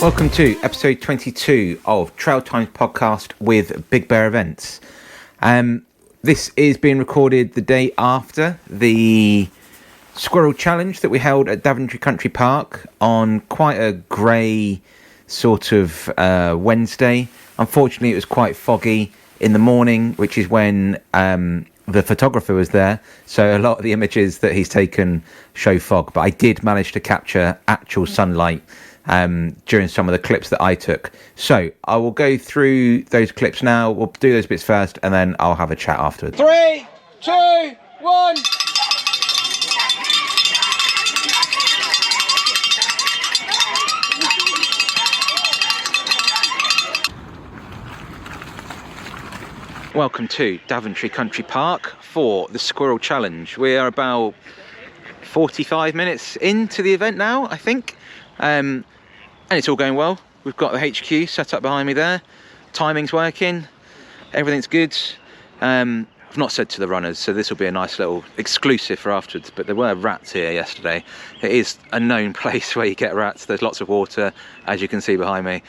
Welcome to episode 22 of Trail Times podcast with Big Bear Events. This is being recorded the day after the Squirrel Challenge that we held at Daventry Country Park on quite a grey sort of Wednesday. Unfortunately, it was quite foggy in the morning, which is when the photographer was there. So a lot of the images that he's taken show fog, but I did manage to capture actual sunlight during some of the clips that I took. So I will go through those clips now. We'll do those bits first and then I'll have a chat afterwards. 3, 2, 1. Welcome to Daventry Country Park for the Squirrel Challenge. We are about 45 minutes into the event now, I think. And it's all going well. We've got the HQ set up behind me there. Timing's working. Everything's good. I've not said to the runners, so this will be a nice little exclusive for afterwards, but there were rats here yesterday. It is a known place where you get rats. There's lots of water, as you can see behind me.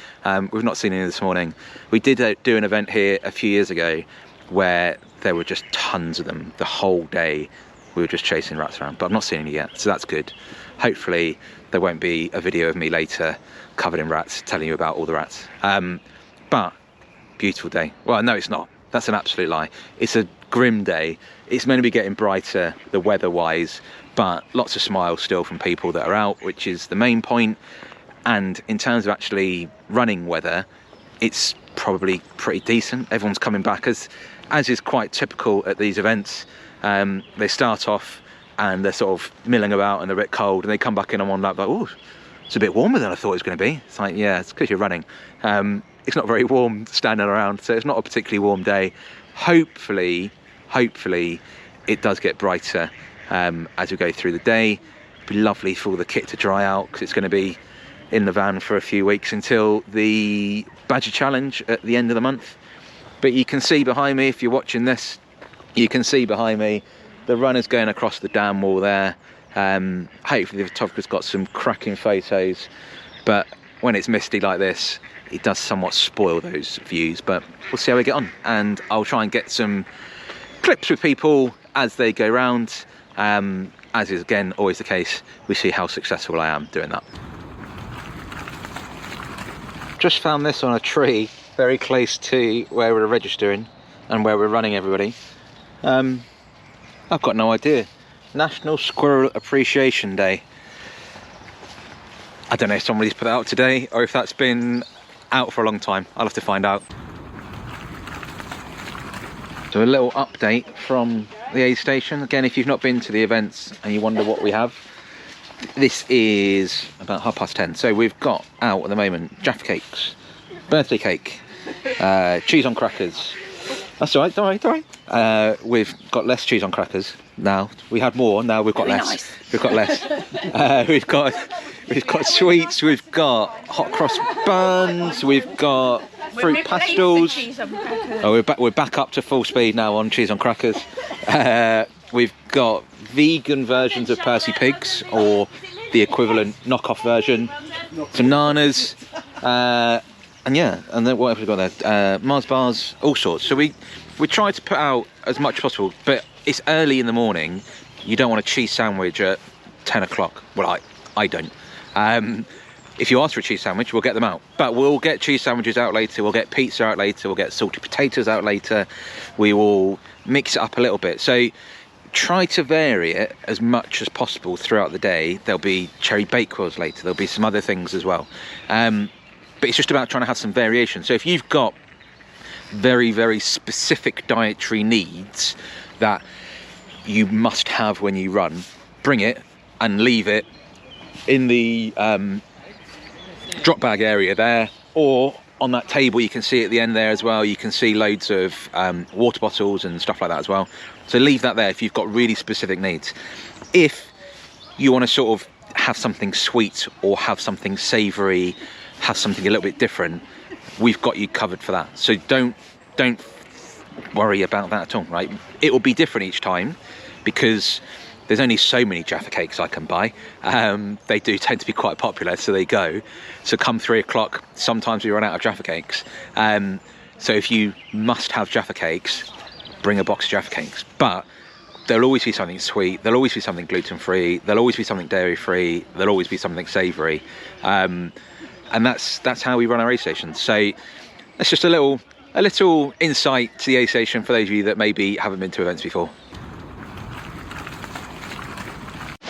We've not seen any this morning. We did do an event here a few years ago where there were just tons of them the whole day. We were just chasing rats around, but I've not seen any yet, so that's good. Hopefully there won't be a video of me later covered in rats telling you about all the rats. But beautiful day. Well, no, it's not. That's an absolute lie. It's a grim day. It's meant to be getting brighter, the weather-wise, but lots of smiles still from people that are out, which is the main point. And in terms of actually running weather, it's probably pretty decent. Everyone's coming back, as is quite typical at these events. They start off and they're sort of milling about and they're a bit cold, and they come back in on one lap like, oh, it's a bit warmer than I thought it was going to be. It's like, yeah, it's because you're running. It's not very warm standing around, so it's not a particularly warm day. Hopefully it does get brighter as we go through the day. It'd be lovely for all the kit to dry out, because it's going to be in the van for a few weeks until the Badger Challenge at the end of the month. But you can see behind me, if you're watching this, you can see behind me the runners going across the dam wall there. Hopefully the photographer's got some cracking photos, but when it's misty like this, it does somewhat spoil those views, but we'll see how we get on, and I'll try and get some clips with people as they go round. As is again always the case, we see how successful I am doing that. Just found this on a tree very close to where we're registering and where we're running everybody. I've got no idea. National Squirrel Appreciation Day. I don't know if somebody's put that out today or if that's been out for a long time. I'll have to find out. So a little update from the aid station. Again, if you've not been to the events and you wonder what we have, this is about 10:30. So we've got out at the moment Jaffa cakes, birthday cake, cheese on crackers. That's all right, don't worry. We've got less cheese on crackers now. We had more, now we've got less. Nice. We've got less. We've got sweets, we've got hot cross buns, we've got fruit pastels. Oh, we're back up to full speed now on cheese on crackers. We've got vegan versions of Percy Pigs, or the equivalent knockoff version. Some nanas. And yeah, and then what have we got there? Mars bars, all sorts. So we try to put out as much as possible, but it's early in the morning. You don't want a cheese sandwich at 10 o'clock. Well, I don't. If you ask for a cheese sandwich, we'll get them out. But we'll get cheese sandwiches out later, we'll get pizza out later, we'll get salty potatoes out later. We will mix it up a little bit. So try to vary it as much as possible throughout the day. There'll be cherry bakewells later, there'll be some other things as well. But it's just about trying to have some variation. So if you've got very, very specific dietary needs that you must have when you run, bring it and leave it in the drop bag area there, or on that table you can see at the end there as well. You can see loads of water bottles and stuff like that as well. So leave that there if you've got really specific needs. If you want to sort of have something sweet or have something savoury, have something a little bit different, we've got you covered for that. So don't worry about that at all, right? It will be different each time, because there's only so many Jaffa cakes I can buy. They do tend to be quite popular, so they go. So come 3 o'clock, sometimes we run out of Jaffa cakes. So if you must have Jaffa cakes, bring a box of Jaffa cakes. But there'll always be something sweet, there'll always be something gluten-free, there'll always be something dairy-free, there'll always be something savoury. And that's how we run our aid stations. So that's just a little insight to the aid station for those of you that maybe haven't been to events before.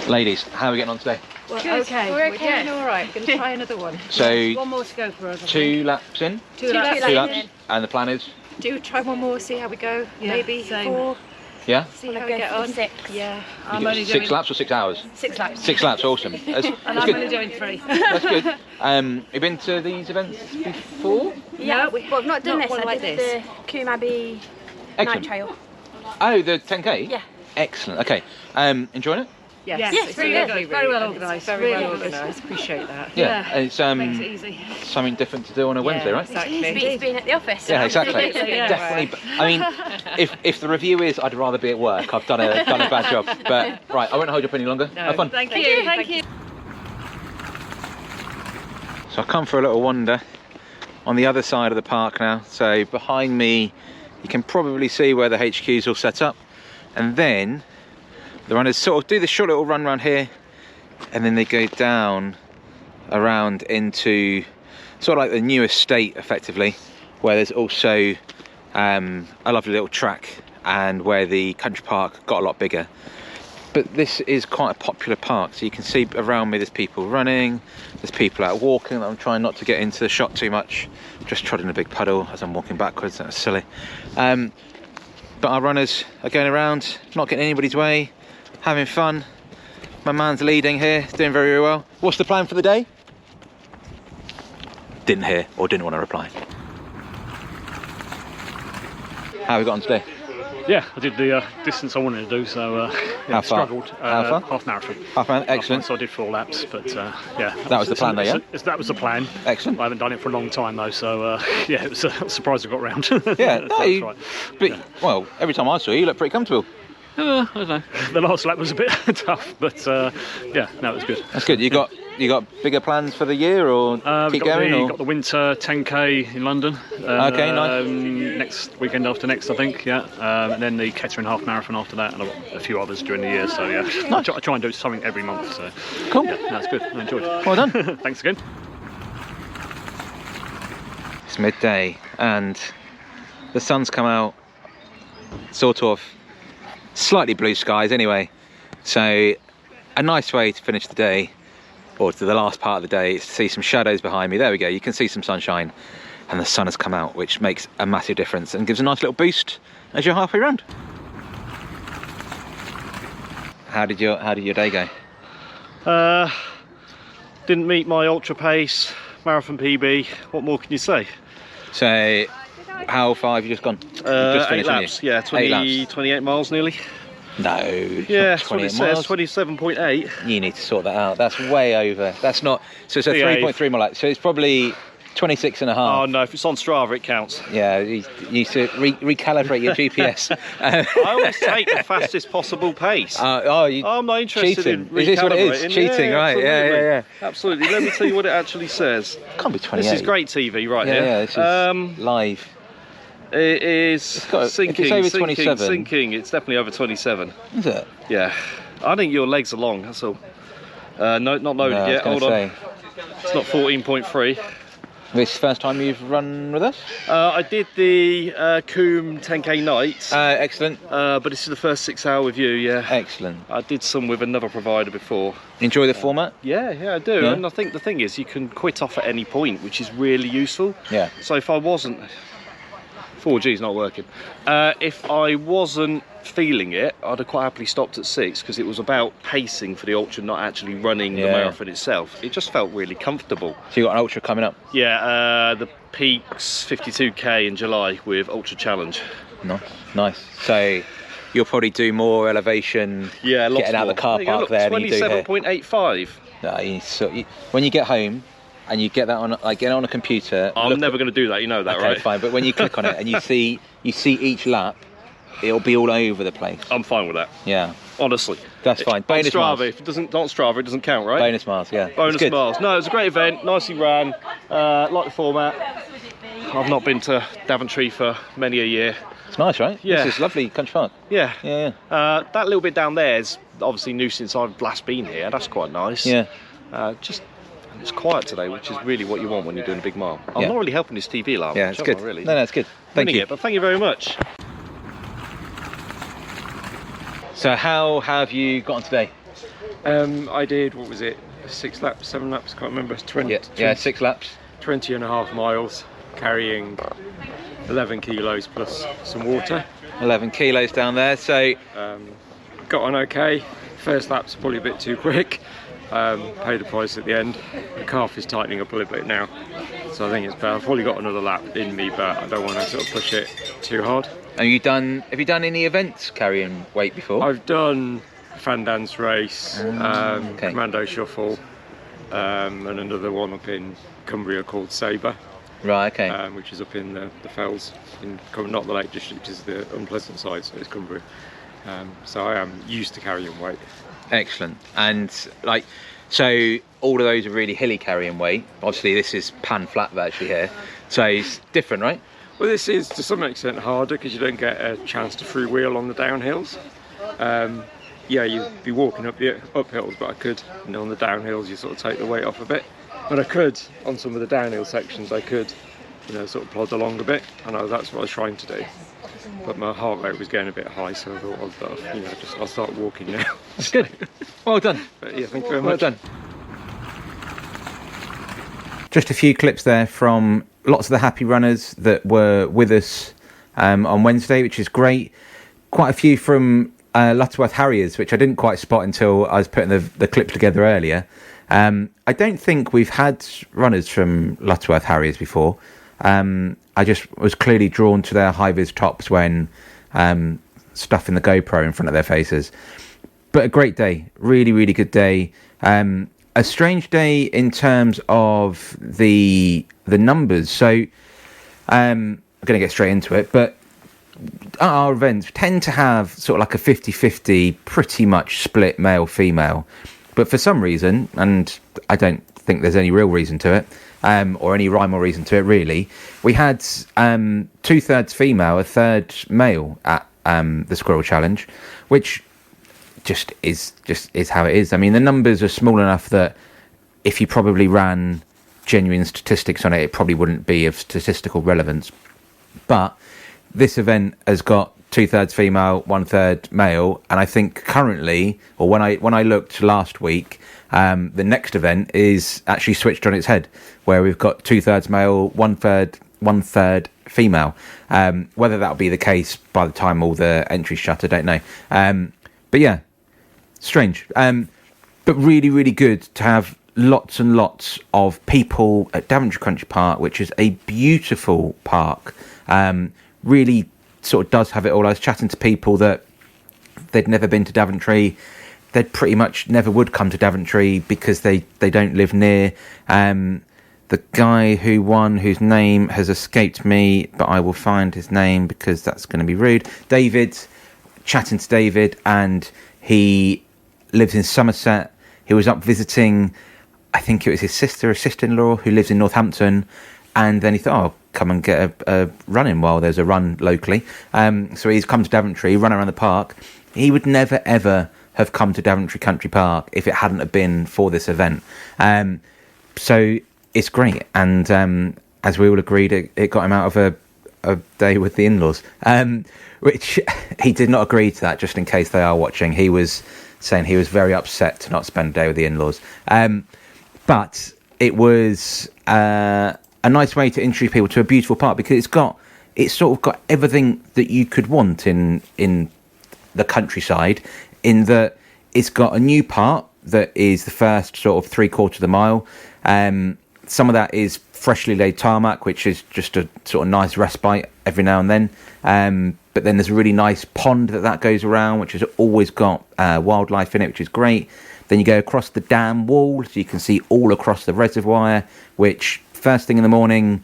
Ladies, how are we getting on today? Well, Good. okay. We're doing all right. Going to try another one. So One more to go for us. I 2 think. laps in? Two laps. Two laps. And the plan is? Try one more, see how we go. Yeah, Maybe same. 4. Yeah? See how we get on. 6. Yeah. You get 6 laps or 6 hours? 6 laps. 6 laps, awesome. That's, And that's I'm only good. doing 3. That's good. You've been to these events before? Yeah, No, we've not done not this. one I like did this. the Coombe Abbey Excellent. night trail. Oh, the 10K? Yeah. Excellent. Okay. Enjoying it? Yes, Yes, it's very really good. lovely, very well organised. Very well organised. Appreciate that. Yeah. It's Makes it easy. something different to do on a Wednesday, right? Exactly. It's been at the office. Yeah, exactly. Yeah. Definitely. I mean, if the review is I'd rather be at work, I've done a bad job. But right, I won't hold you up any longer. No, Have fun. Thank you. Thank you. So I've come for a little wander on the other side of the park now. So behind me, you can probably see where the HQ is all set up, and then the runners sort of do this short little run around here, and then they go down around into sort of like the new estate, effectively, where there's also a lovely little track and where the country park got a lot bigger. But this is quite a popular park, so you can see around me there's people running, there's people out walking. I'm trying not to get into the shot too much, just trotting a big puddle as I'm walking backwards. That's silly. But our runners are going around, not getting anybody's way, having fun. My man's leading here, doing very, very well. What's the plan for the day? Didn't hear or didn't want to reply. How have we got on today? Yeah, I did the distance I wanted to do, so How far? struggled. How far? Half marathon. Half marathon, excellent. So I did 4 laps, but yeah. That was the plan though, yeah? That was the plan. Excellent. I haven't done it for a long time though, so yeah, it was a surprise I got round. Yeah, no, That's right. but well, every time I saw you, you looked pretty comfortable. I don't know. The last lap was a bit tough, but yeah, no, it was good. That's good. You got bigger plans for the year, or keep going? Or? Got the winter 10K in London. Okay, nice. Next weekend after next, I think. Yeah, and then the Kettering half marathon after that, and I've got a few others during the year. So yeah, Nice. I try and do something every month. So Cool. yeah, that's good. I enjoyed it. Well done. Thanks again. It's midday and the sun's come out, sort of slightly blue skies anyway. So a nice way to finish the day, or to the last part of the day, is to see some shadows behind me. There we go, you can see some sunshine and the sun has come out, which makes a massive difference and gives a nice little boost as you're halfway round. How did your day go? Didn't meet my ultra pace marathon PB. What more can you say? So how far have you just gone? You've just 8 finished, haven't laps. you? Yeah, 8 laps. 28 miles nearly. No, it's Yeah, not that's what it 28 says. miles. 27.8. You need to sort that out. That's way over. That's not. So it's a Behave. 3.3 mile. So it's probably 26 and a half. Oh no, if it's on Strava, it counts. Yeah, you need to recalibrate your GPS. I always take the fastest possible pace. I'm not interested cheating. in Is this what it is? recalibrating. Cheating, Yeah, right? absolutely. Yeah. Absolutely. Let me tell you what it actually says. Can't be 28. This is great TV right Yeah, here. yeah, this is live. It is if sinking, it's over sinking, 27. sinking. It's definitely over 27. Is it? Yeah. I think your legs are long, that's all. No, not loaded No, I was yet. gonna Hold on. say. It's not 14.3. This is the first time you've run with us? I did the Coombe 10K night, Excellent. but this is the first 6 hour with you, yeah. Excellent. I did some with another provider before. Enjoy the format? Yeah, I do. Yeah. And I think the thing is, you can quit off at any point, which is really useful. Yeah. So if I wasn't... 4G's not working. If I wasn't feeling it, I'd have quite happily stopped at 6, because it was about pacing for the ultra, not actually running the Yeah. marathon itself. It just felt really comfortable. So you got an ultra coming up? Yeah, the Peaks 52K in July with Ultra Challenge. Nice. So you'll probably do more elevation. Yeah, lots getting out more. of the car There you go, park look, there than you do here. 27.85. No, when you get home and you get that on, like, get it on a computer. I'm never going to do that, you know that, Okay, right? fine. But when you click on it and you see each lap, it'll be all over the place. I'm fine with that, Yeah. honestly. That's fine. On Bonus Strava, miles. if it doesn't, not Strava, it doesn't count, right? Bonus miles, yeah. Bonus It's good. miles. No, it was a great event, nicely ran, like the format. I've not been to Daventry for many a year. It's nice, right? Yeah. This is lovely country park. Yeah. Yeah, That little bit down there is obviously new since I've last been here. That's quite nice. yeah. Just it's quiet today, which is really what you want when you're doing a big mile. I'm Yeah. not really helping this TV alarm. Yeah, it's good. Really. No, it's good. Thank Winning you. it, but thank you very much. So how have you got on today? I did, what was it, 6 laps, 7 laps, can't remember, 20, Yeah, 6 laps. 20 and a half miles, carrying 11 kilos plus some water. 11 kilos down there. So Got on okay. First lap's probably a bit too quick. Paid the price at the end. The calf is tightening up a little bit now, so I think it's better. I've probably got another lap in me, but I don't want to sort of push it too hard. have you done any events carrying weight before? I've done fan dance race, okay. commando shuffle, and another one up in Cumbria called Sabre, Right, okay. which is up in the fells, not the Lake District, which is the unpleasant side, so it's Cumbria. So I am used to carrying weight. Excellent. And like, so all of those are really hilly carrying weight. Obviously this is pan flat virtually here, so it's different, right? Well, this is to some extent harder because you don't get a chance to freewheel on the downhills. Yeah, you'd be walking up the uphills, but I could, on the downhills, you sort of take the weight off a bit. But I could, on some of the downhill sections, I could, sort of plod along a bit. I know that's what I was trying to do. But my heart rate was getting a bit high, so I thought I'll start walking now. That's good. Well done. But yeah, thank you very Well much. done. Just a few clips there from lots of the happy runners that were with us on Wednesday, which is great. Quite a few from Lutterworth Harriers, which I didn't quite spot until I was putting the clip together earlier. I don't think we've had runners from Lutterworth Harriers before. I just was clearly drawn to their high-vis tops when stuffing the GoPro in front of their faces. But a great day, really, really good day. A strange day in terms of the numbers. So I'm going to get straight into it, but our events tend to have sort of like a 50-50, pretty much split male-female. But for some reason, and I don't think there's any real reason to it, or any rhyme or reason to it really, we had 2/3 female, 1/3 male at the Squirrel Challenge, which just is how it is. I mean, the numbers are small enough that if you probably ran genuine statistics on it, it probably wouldn't be of statistical relevance. But this event has got 2/3 female, 1/3 male, and I think currently, or when I looked last week, the next event is actually switched on its head, where we've got 2/3 male, 1/3 female. Whether that'll be the case by the time all the entries shut, I don't know. But yeah, strange. But really, really good to have lots and lots of people at Daventry Country Park, which is a beautiful park. Really sort of does have it all. I was chatting to people that they'd never been to Daventry. They pretty much never would come to Daventry because they don't live near. The guy who won, whose name has escaped me, but I will find his name because that's going to be rude. David, chatting to David, and he lives in Somerset. He was up visiting, I think it was his sister or sister-in-law who lives in Northampton, and then he thought, oh, come and get a run in while there's a run locally. So he's come to Daventry, run around the park. He would never, ever have come to Daventry Country Park if it hadn't have been for this event. So it's great. And as we all agreed, it got him out of a day with the in-laws, which he did not agree to that, just in case they are watching. He was saying he was very upset to not spend a day with the in-laws. But it was a nice way to introduce people to a beautiful park, because it's sort of got everything that you could want in the countryside, in that it's got a new part that is the first sort of 3/4 of the mile. Some of that is freshly laid tarmac, which is just a sort of nice respite every now and then. But then there's a really nice pond that goes around, which has always got wildlife in it, which is great. Then you go across the dam wall, so you can see all across the reservoir, which first thing in the morning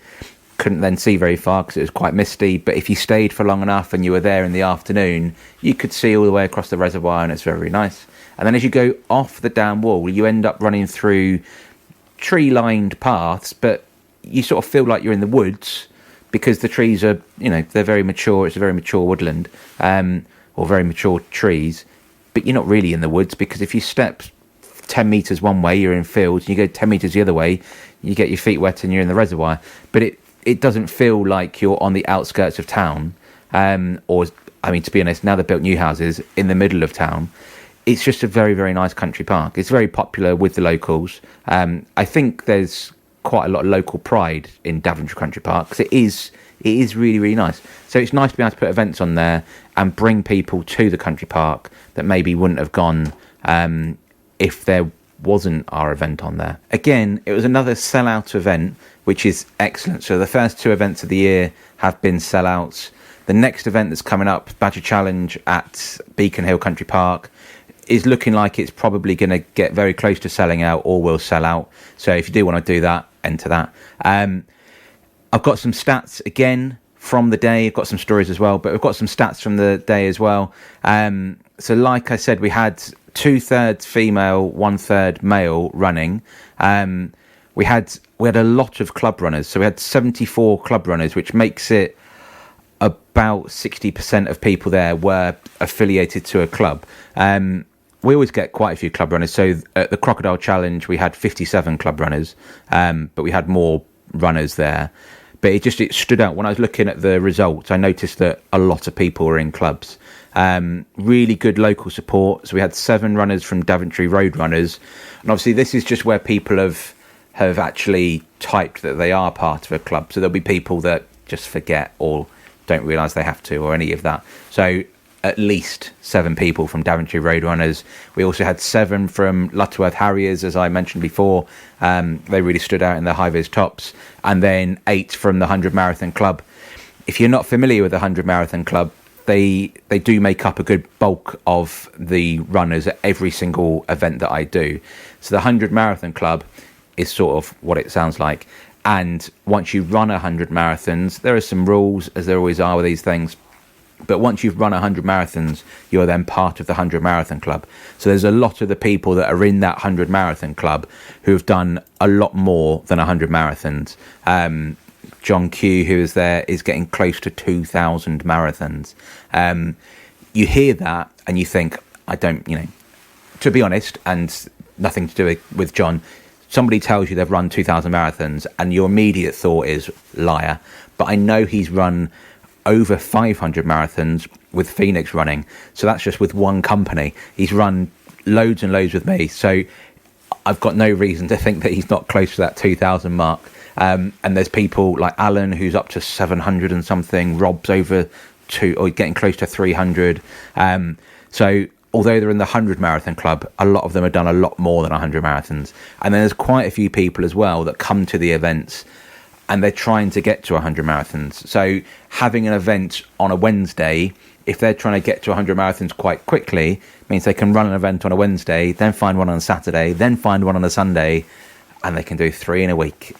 couldn't then see very far because it was quite misty. But if you stayed for long enough and you were there in the afternoon, you could see all the way across the reservoir, and it's very, very nice. And then as you go off the down wall, you end up running through tree-lined paths, but you sort of feel like you're in the woods because the trees are, they're very mature. It's a very mature woodland, or very mature trees. But you're not really in the woods, because if you step 10 metres one way, you're in fields. You go 10 metres the other way, you get your feet wet and you're in the reservoir. But it doesn't feel like you're on the outskirts of town, to be honest, now they've built new houses in the middle of town. It's just a very, very nice country park. It's very popular with the locals. I think there's quite a lot of local pride in Daventry Country Park, because it is really, really nice. So it's nice to be able to put events on there and bring people to the country park that maybe wouldn't have gone if there wasn't our event on there. Again, it was another sellout event, which is excellent. So the first 2 events of the year have been sellouts. The next event that's coming up, Badger Challenge at Beacon Hill Country Park, is looking like it's probably going to get very close to selling out, or will sell out. So if you do want to do that, enter that. I've got some stats again from the day. I've got some stories as well, but we've got some stats from the day as well. So like I said, we had 2/3 female, 1/3 male running. We had a lot of club runners. So we had 74 club runners, which makes it about 60% of people there were affiliated to a club. We always get quite a few club runners. So at the Crocodile Challenge, we had 57 club runners, but we had more runners there. But it stood out. When I was looking at the results, I noticed that a lot of people were in clubs. Really good local support. So we had 7 runners from Daventry Road Runners. And obviously this is just where people have actually typed that they are part of a club. So there'll be people that just forget or don't realise they have to, or any of that. So at least 7 people from Daventry Road Runners. We also had 7 from Lutterworth Harriers, as I mentioned before. They really stood out in their high-vis tops. And then 8 from the 100 Marathon Club. If you're not familiar with the 100 Marathon Club, they do make up a good bulk of the runners at every single event that I do. So the 100 Marathon Club is sort of what it sounds like. And once you run 100 marathons, there are some rules, as there always are with these things. But once you've run 100 marathons, you're then part of the 100 Marathon Club. So there's a lot of the people that are in that 100 Marathon Club who have done a lot more than 100 marathons. John Q, who is there, is getting close to 2,000 marathons. You hear that and you think, to be honest, and nothing to do with John, somebody tells you they've run 2,000 marathons and your immediate thought is liar. But I know he's run over 500 marathons with Phoenix Running. So that's just with one company. He's run loads and loads with me. So I've got no reason to think that he's not close to that 2,000 mark. And there's people like Alan, who's up to 700 and something. Rob's over or getting close to 300. So although they're in the 100 Marathon Club, a lot of them have done a lot more than 100 marathons. And then there's quite a few people as well that come to the events and they're trying to get to 100 marathons. So having an event on a Wednesday, if they're trying to get to 100 marathons quite quickly, means they can run an event on a Wednesday, then find one on a Saturday, then find one on a Sunday, and they can do 3 in a week.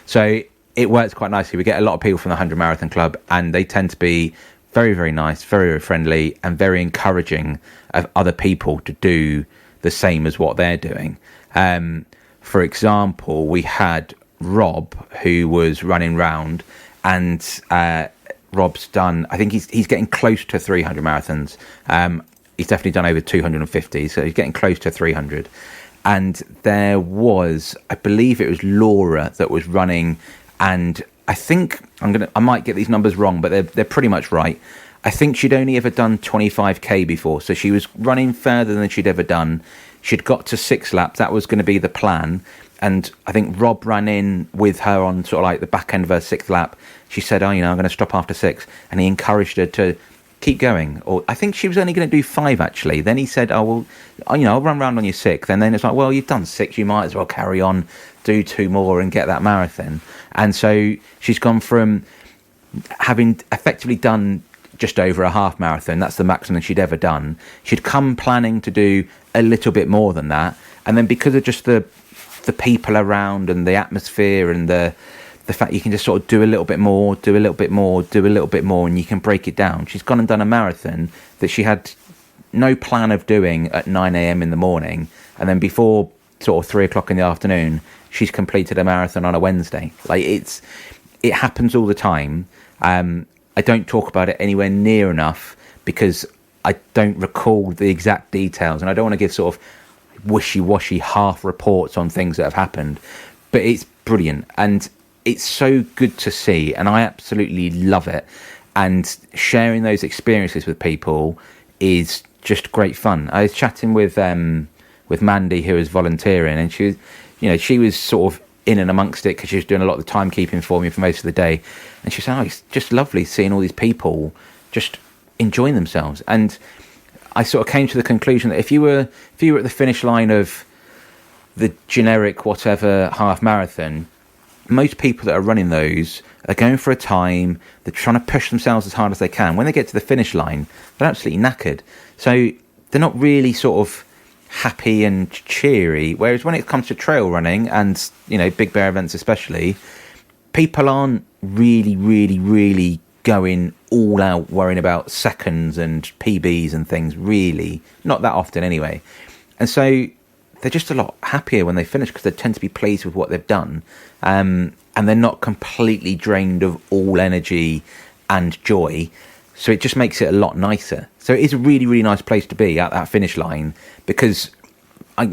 So it works quite nicely. We get a lot of people from the 100 Marathon Club, and they tend to be very, very nice, very, very friendly, and very encouraging of other people to do the same as what they're doing. For example, we had Rob, who was running round, and Rob's done, I think he's getting close to 300 marathons. He's definitely done over 250, so he's getting close to 300. And there was, I believe it was Laura that was running, and I think I might get these numbers wrong, but they're pretty much right. I think she'd only ever done 25k before, so she was running further than she'd ever done. She'd got to 6 laps. That was going to be the plan. And I think Rob ran in with her on sort of like the back end of her 6th lap. She said, I'm going to stop after 6. And he encouraged her to keep going. Or I think she was only going to do 5, actually. Then he said, I'll run round on your 6th. And then it's like, well, you've done 6. You might as well carry on, do 2 more and get that marathon. And so she's gone from having effectively done just over a half marathon. That's the maximum she'd ever done. She'd come planning to do a little bit more than that. And then because of just the people around and the atmosphere and the the fact you can just sort of do a little bit more, do a little bit more, do a little bit more, and you can break it down. She's gone and done a marathon that she had no plan of doing at 9 a.m. in the morning, and then before sort of 3 o'clock in the afternoon, she's completed a marathon on a Wednesday. Like, it happens all the time. I don't talk about it anywhere near enough because I don't recall the exact details, and I don't want to give sort of wishy-washy half reports on things that have happened, but it's brilliant and it's so good to see, and I absolutely love it. And sharing those experiences with people is just great fun. I was chatting with Mandy, who was volunteering, and she was sort of in and amongst it because she was doing a lot of the timekeeping for me for most of the day, and she said, it's just lovely seeing all these people just enjoying themselves. And I sort of came to the conclusion that if you were at the finish line of the generic whatever half marathon, most people that are running those are going for a time, they're trying to push themselves as hard as they can. When they get to the finish line, they're absolutely knackered, so they're not really sort of happy and cheery. Whereas when it comes to trail running and Big Bear events especially, people aren't really going all out worrying about seconds and PBs and things, really, not that often anyway. And so they're just a lot happier when they finish because they tend to be pleased with what they've done, and they're not completely drained of all energy and joy. So it just makes it a lot nicer. So it is a really nice place to be at that finish line, because I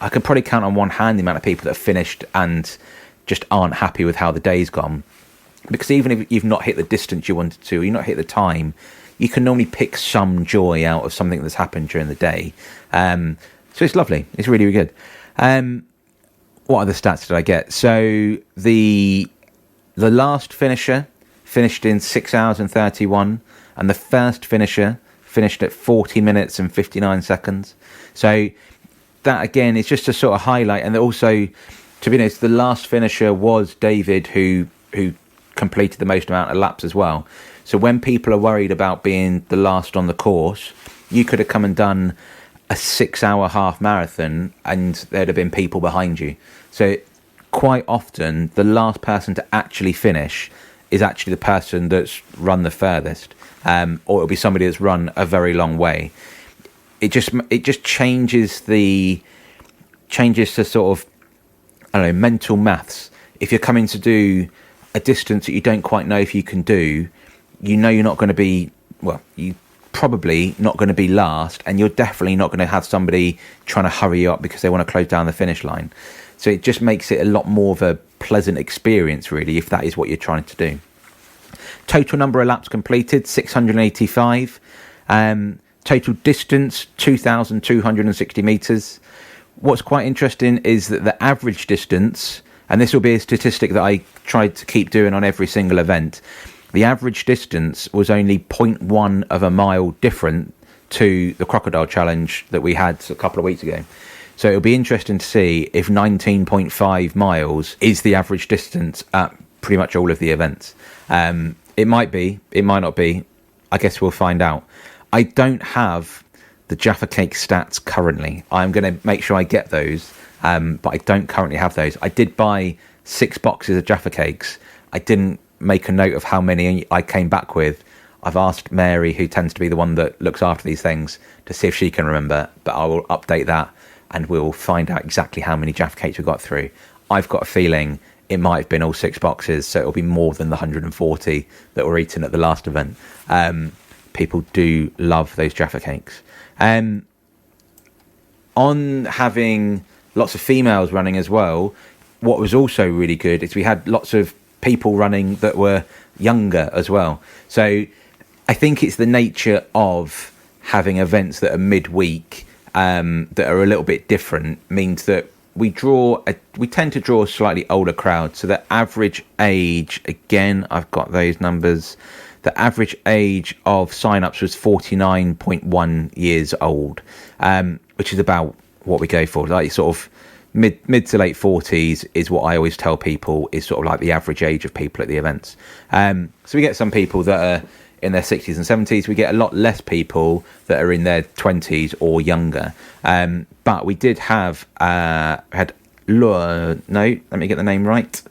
could probably count on one hand the amount of people that have finished and just aren't happy with how the day's gone. Because even if you've not hit the distance you wanted to, you've not hit the time, you can normally pick some joy out of something that's happened during the day. So it's lovely. It's really good. What other stats did I get? So the last finisher finished in 6 hours and 31, and the first finisher finished at 40 minutes and 59 seconds. So that, again, is just a sort of highlight. And also, to be honest, the last finisher was David, who completed the most amount of laps as well. So when people are worried about being the last on the course, you could have come and done a 6 hour half marathon and there'd have been people behind you. So quite often the last person to actually finish is actually the person that's run the furthest, or it'll be somebody that's run a very long way. It just changes to sort of, I don't know, mental maths. If you're coming to do a distance that you don't quite know if you can do, you're not going to be, you probably not going to be last, and you're definitely not going to have somebody trying to hurry you up because they want to close down the finish line. So it just makes it a lot more of a pleasant experience, really, if that is what you're trying to do. Total number of laps completed, 685. Total distance, 2,260 metres. What's quite interesting is that the average distance, and this will be a statistic that I tried to keep doing on every single event, the average distance was only 0.1 of a mile different to the Crocodile Challenge that we had a couple of weeks ago. So it'll be interesting to see if 19.5 miles is the average distance at pretty much all of the events. It might be, it might not be. I guess we'll find out. I don't have the Jaffa Cake stats currently. I'm going to make sure I get those, but I don't currently have those. I did buy 6 boxes of Jaffa Cakes. I didn't make a note of how many I came back with. I've asked Mary, who tends to be the one that looks after these things, to see if she can remember, but I will update that and we'll find out exactly how many Jaffa Cakes we got through. I've got a feeling it might have been all 6 boxes, so it'll be more than the 140 that were eaten at the last event. People do love those Jaffa Cakes. On having lots of females running as well, what was also really good is we had lots of people running that were younger as well. So I think it's the nature of having events that are midweek, that are a little bit different, means that we tend to draw a slightly older crowd. So the average age, again, I've got those numbers, the average age of sign-ups was 49.1 years old, which is about what we go for. Like sort of mid to late 40s is what I always tell people is sort of like the average age of people at the events. So we get some people that are in their 60s and 70s. We get a lot less people that are in their 20s or younger. But we did have, let me get the name right.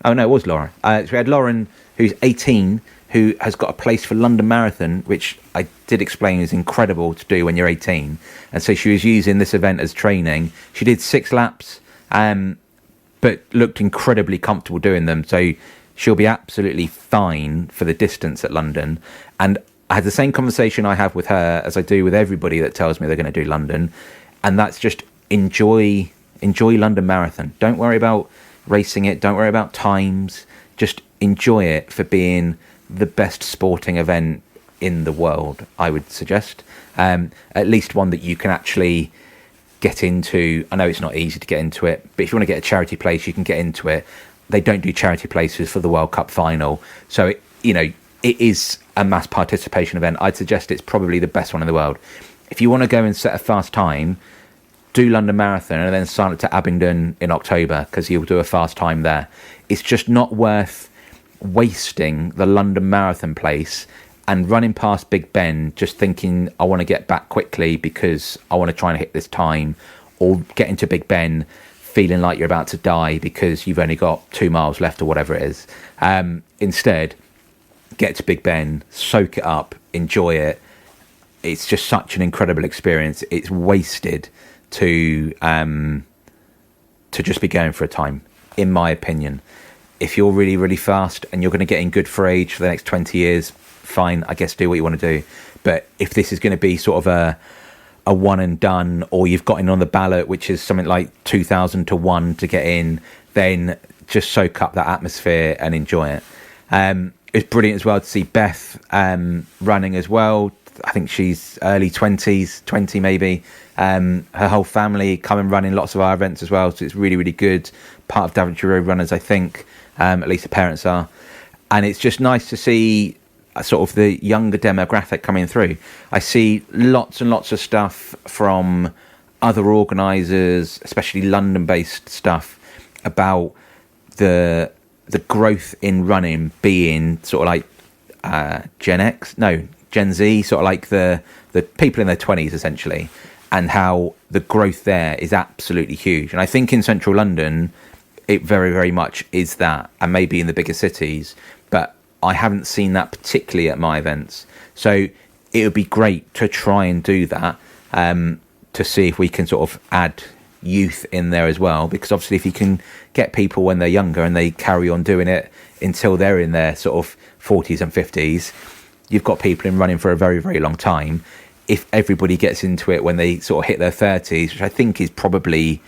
Oh no, it was Lauren. So we had Lauren, who's 18, who has got a place for London Marathon, which I did explain is incredible to do when you're 18. And so she was using this event as training. She did 6 laps, but looked incredibly comfortable doing them. So she'll be absolutely fine for the distance at London. And I had the same conversation I have with her as I do with everybody that tells me they're going to do London. And that's just enjoy London Marathon. Don't worry about racing it. Don't worry about times. Just enjoy it for being the best sporting event in the world, I would suggest. At least one that you can actually get into. I know it's not easy to get into it, but if you want to get a charity place, you can get into it. They don't do charity places for the World Cup final. So, it is a mass participation event. I'd suggest it's probably the best one in the world. If you want to go and set a fast time, do London Marathon and then sign up to Abingdon in October, because you'll do a fast time there. It's just not worth wasting the London Marathon place and running past Big Ben just thinking I want to get back quickly because I want to try and hit this time, or get into Big Ben feeling like you're about to die because you've only got 2 miles left or whatever it is. Instead, get to Big Ben, soak it up, enjoy it. It's just such an incredible experience. It's wasted to just be going for a time, in my opinion. If you're really, really fast and you're going to get in good for age for the next 20 years, fine, I guess do what you want to do. But if this is going to be sort of a one and done, or you've got in on the ballot, which is something like 2,000 to 1 to get in, then just soak up that atmosphere and enjoy it. It's brilliant as well to see Beth running as well. I think she's early 20s, 20 maybe. Her whole family come and run in lots of our events as well, so it's really, really good. Part of Daventry Road Runners, I think, at least the parents are. And it's just nice to see sort of the younger demographic coming through. I see lots and lots of stuff from other organisers, especially London-based stuff, about the growth in running being sort of like Gen Z, sort of like the people in their 20s essentially, and how the growth there is absolutely huge. And I think in central London it very, very much is that, and maybe in the bigger cities, but I haven't seen that particularly at my events. So it would be great to try and do that, to see if we can sort of add youth in there as well, because obviously if you can get people when they're younger and they carry on doing it until they're in their sort of 40s and 50s, you've got people in running for a very, very long time. If everybody gets into it when they sort of hit their 30s, which I think is probably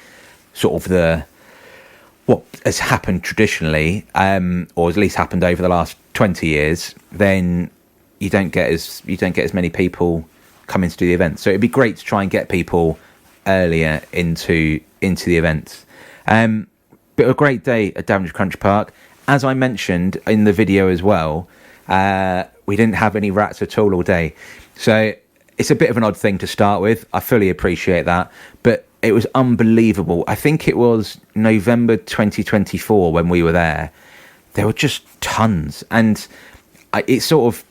sort of what has happened traditionally, or at least happened over the last 20 years, then you don't get as many people coming to do the event. So it'd be great to try and get people earlier into the events. But a great day at Daventry Country Park. As I mentioned in the video as well, we didn't have any rats at all day. So it's a bit of an odd thing to start with. I fully appreciate that. But it was unbelievable. I think it was November 2024 when we were there. There were just tons. And it's sort of,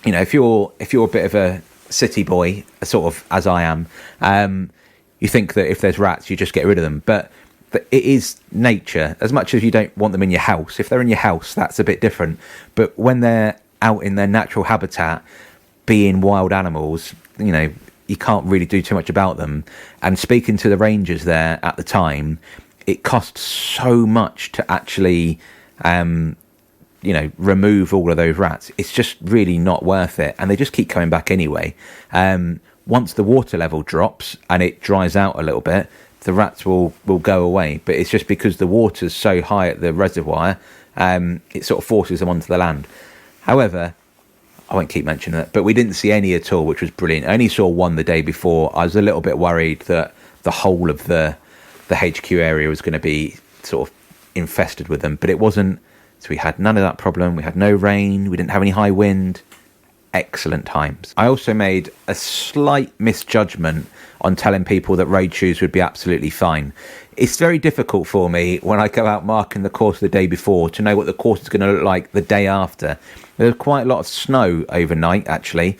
if you're a bit of a city boy, sort of as I am, you think that if there's rats, you just get rid of them. But it is nature. As much as you don't want them in your house, if they're in your house, that's a bit different. But when they're out in their natural habitat, being wild animals, you can't really do too much about them. And speaking to the rangers there at the time, it costs so much to actually, remove all of those rats. It's just really not worth it. And they just keep coming back anyway. Once the water level drops and it dries out a little bit, the rats will go away. But it's just because the water's so high at the reservoir, it sort of forces them onto the land. However, I won't keep mentioning it, but we didn't see any at all, which was brilliant. I only saw one the day before. I was a little bit worried that the whole of the HQ area was going to be sort of infested with them, but it wasn't. So we had none of that problem. We had no rain. We didn't have any high wind. Excellent times. I also made a slight misjudgment on telling people that road shoes would be absolutely fine. It's very difficult for me when I go out marking the course the day before to know what the course is going to look like the day after. There was quite a lot of snow overnight, actually,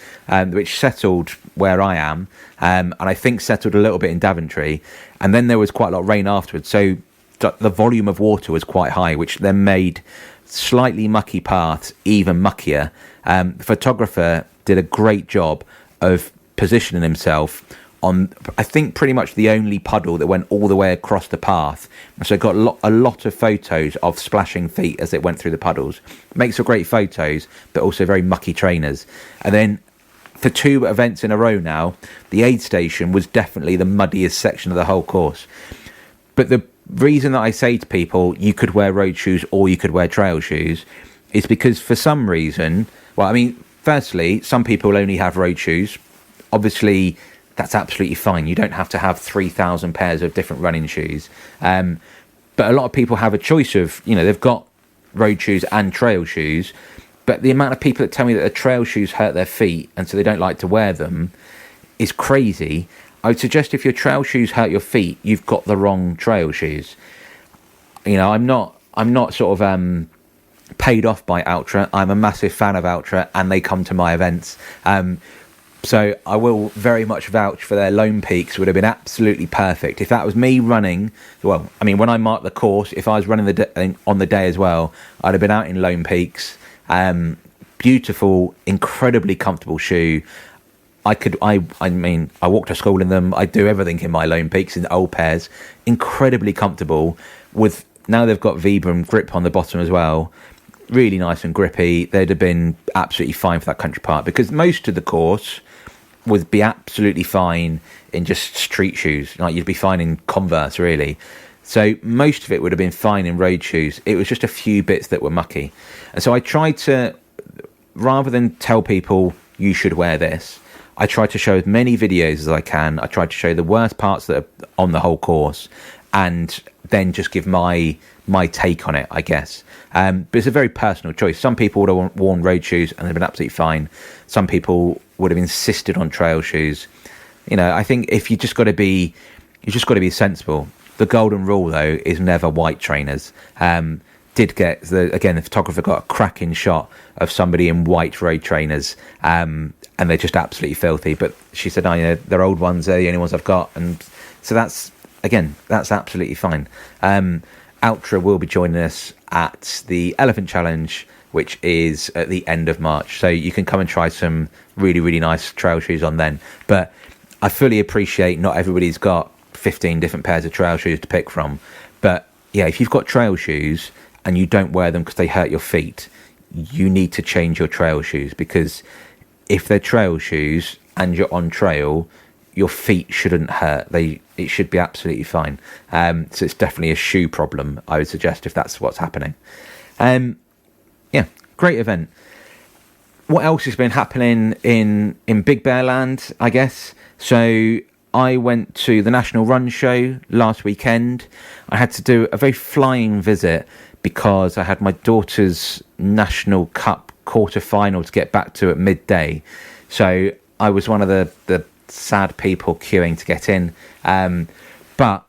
which settled where I am, and I think settled a little bit in Daventry. And then there was quite a lot of rain afterwards. So the volume of water was quite high, which then made slightly mucky paths even muckier. The photographer did a great job of positioning himself on, I think, pretty much the only puddle that went all the way across the path. So I got a lot of photos of splashing feet as it went through the puddles. Makes for great photos, but also very mucky trainers. And then for 2 events in a row now, the aid station was definitely the muddiest section of the whole course. But the reason that I say to people you could wear road shoes or you could wear trail shoes is because for some reason, well, I mean, firstly, some people only have road shoes. Obviously, that's absolutely fine. You don't have to have 3,000 pairs of different running shoes. But a lot of people have a choice of, they've got road shoes and trail shoes. But the amount of people that tell me that the trail shoes hurt their feet and so they don't like to wear them is crazy. I would suggest if your trail shoes hurt your feet, you've got the wrong trail shoes. I'm not sort of paid off by Ultra. I'm a massive fan of Ultra and they come to my events. So I will very much vouch for their Lone Peaks. Would have been absolutely perfect. If that was me running, well, I mean, when I marked the course, if I was running on the day as well, I'd have been out in Lone Peaks. Beautiful, incredibly comfortable shoe. I mean, I walk to school in them. I do everything in my Lone Peaks in old pairs. Incredibly comfortable. Now they've got Vibram grip on the bottom as well. Really nice and grippy. They'd have been absolutely fine for that country park because most of the course would be absolutely fine in just street shoes. Like you'd be fine in Converse, really. So most of it would have been fine in road shoes. It was just a few bits that were mucky. And so I tried to, rather than tell people you should wear this, I tried to show as many videos as I can. I tried to show the worst parts that are on the whole course and then just give my take on it, I guess. But it's a very personal choice. Some people would have worn road shoes and they've been absolutely fine. Some people would have insisted on trail shoes. I think if you just got to be sensible. The golden rule, though, is never white trainers. Did get the photographer got a cracking shot of somebody in white road trainers, and they're just absolutely filthy. But she said, they're old ones, they're the only ones I've got, and so that's absolutely fine. Ultra will be joining us at the Elephant Challenge, which is at the end of March, so you can come and try some really, really nice trail shoes on then. But I fully appreciate not everybody's got 15 different pairs of trail shoes to pick from, but yeah, if you've got trail shoes and you don't wear them because they hurt your feet, you need to change your trail shoes, because if they're trail shoes and you're on trail, your feet shouldn't hurt. It should be absolutely fine. So it's definitely a shoe problem, I would suggest, if that's what's happening. Yeah, great event. What else has been happening in Big Bear Land, I guess? So I went to the National Run Show last weekend. I had to do a very flying visit because I had my daughter's National Cup quarter-final to get back to at midday. So I was one of the sad people queuing to get in. But,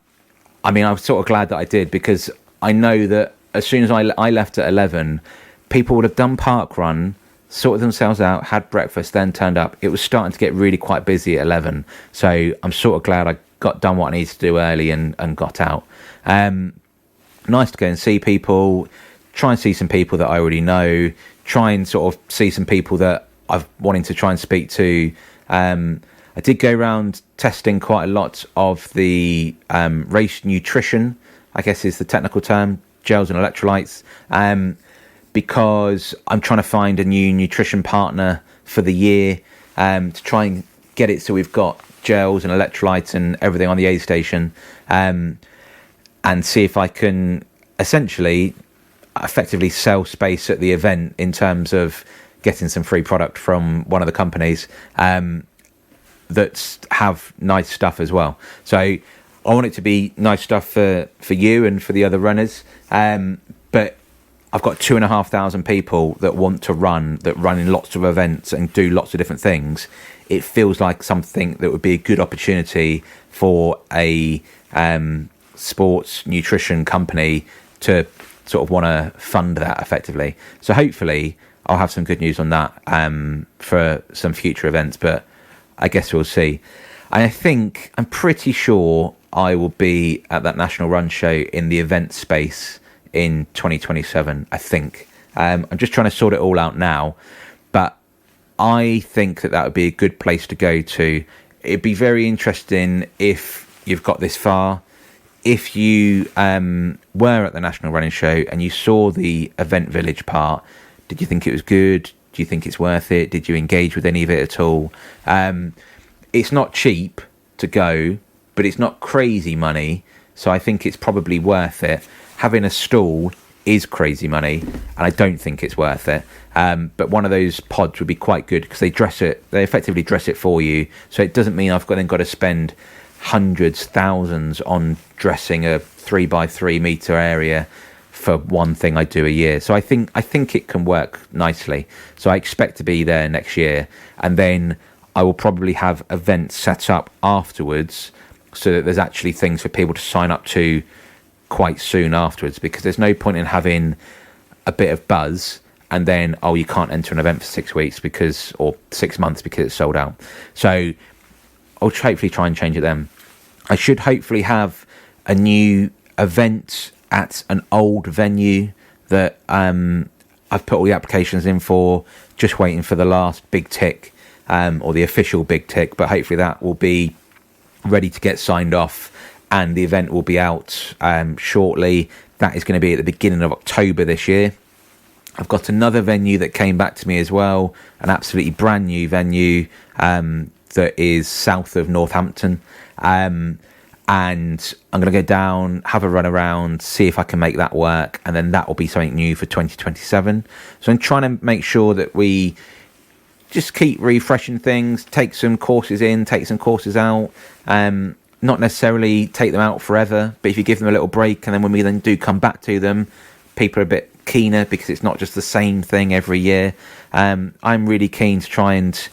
I mean, I'm sort of glad that I did, because I know that as soon as I left at 11, people would have done park run, sorted themselves out, had breakfast, then turned up. It was starting to get really quite busy at 11. So I'm sort of glad I got done what I needed to do early and got out. Nice to go and see people, try and see some people that I already know, try and sort of see some people that I've wanting to try and speak to. I did go around testing quite a lot of the race nutrition, I guess is the technical term, gels and electrolytes, because I'm trying to find a new nutrition partner for the year, to try and get it so we've got gels and electrolytes and everything on the aid station, and see if I can effectively sell space at the event in terms of getting some free product from one of the companies that have nice stuff as well. So I want it to be nice stuff for you and for the other runners, but I've got 2,500 people that want to run in lots of events and do lots of different things. It feels like something that would be a good opportunity for a sports nutrition company to sort of want to fund that effectively. So hopefully I'll have some good news on that for some future events. But I guess we'll see. I'm pretty sure I will be at that National Run Show in the event space in 2027, I think. I'm just trying to sort it all out now, but I think that would be a good place to go to. It'd be very interesting if you've got this far. If you were at the National Running Show and you saw the event village part, did you think it was good? Do you think it's worth it? Did you engage with any of it at all? It's not cheap to go, but it's not crazy money, so I think it's probably worth it. Having a stall is crazy money, and I don't think it's worth it. But one of those pods would be quite good because they effectively dress it for you, so it doesn't mean I've got to spend hundreds, thousands on dressing a 3x3 meter area for one thing I do a year. So I think it can work nicely. So I expect to be there next year, and then I will probably have events set up afterwards so that there's actually things for people to sign up to quite soon afterwards, because there's no point in having a bit of buzz and then you can't enter an event for 6 weeks or 6 months because it's sold out. So I'll hopefully try and change it then. I should hopefully have a new event at an old venue that I've put all the applications in for, just waiting for the last big tick, or the official big tick, but hopefully that will be ready to get signed off and the event will be out shortly. That is going to be at the beginning of October this year. I've got another venue that came back to me as well, an absolutely brand new venue that is south of Northampton, and I'm going to go down, have a run around, see if I can make that work, and then that will be something new for 2027. So I'm trying to make sure that we just keep refreshing things, take some courses in, take some courses out, not necessarily take them out forever, but if you give them a little break, and then when we then do come back to them, people are a bit keener because it's not just the same thing every year. I'm really keen to try and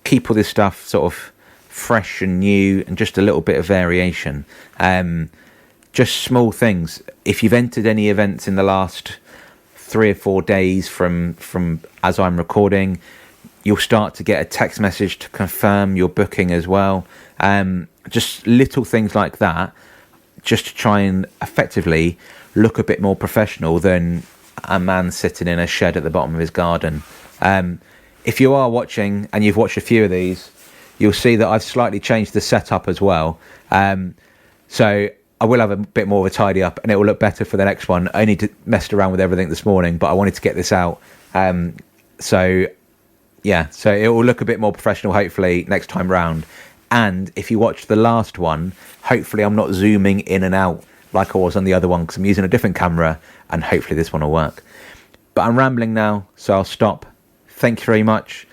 keep all this stuff sort of fresh and new and just a little bit of variation. Just small things. If you've entered any events in the last 3 or 4 days from as I'm recording, you'll start to get a text message to confirm your booking as well. Just little things like that, just to try and effectively look a bit more professional than a man sitting in a shed at the bottom of his garden. If you are watching and you've watched a few of these, you'll see that I've slightly changed the setup as well. So I will have a bit more of a tidy up and it will look better for the next one. I only messed around with everything this morning, but I wanted to get this out. So it will look a bit more professional hopefully next time round. And if you watched the last one, hopefully I'm not zooming in and out like I was on the other one, because I'm using a different camera, and hopefully this one will work. But I'm rambling now, so I'll stop. Thank you very much.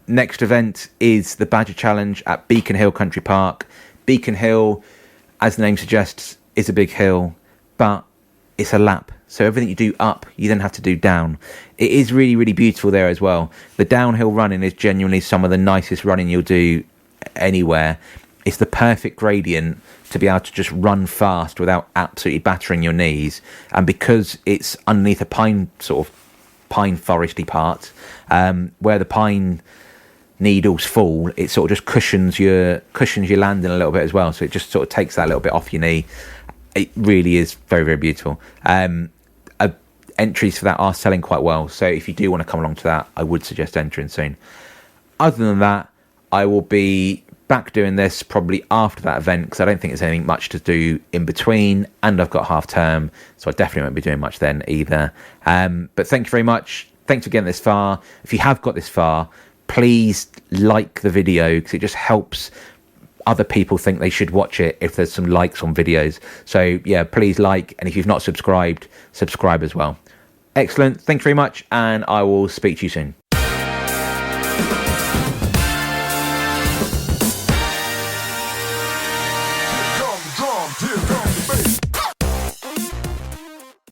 Next event is the Badger Challenge at Beacon Hill Country Park. Beacon Hill, as the name suggests, is a big hill, but it's a lap. So everything you do up, you then have to do down. It is really, really beautiful there as well. The downhill running is genuinely some of the nicest running you'll do anywhere. It's the perfect gradient to be able to just run fast without absolutely battering your knees. And because it's underneath a pine foresty part, where the pine needles fall, it sort of just cushions your landing a little bit as well. So it just sort of takes that little bit off your knee. It really is very, very beautiful. Entries for that are selling quite well. So if you do want to come along to that, I would suggest entering soon. Other than that, I will be back doing this probably after that event, because I don't think there's anything much to do in between, and I've got half term, so I definitely won't be doing much then either. But thank you very much. Thanks for getting this far. If you have got this far, please like the video, because it just helps other people think they should watch it if there's some likes on videos. So yeah, please like, and if you've not subscribed, subscribe as well. Excellent. Thank you very much, and I will speak to you soon.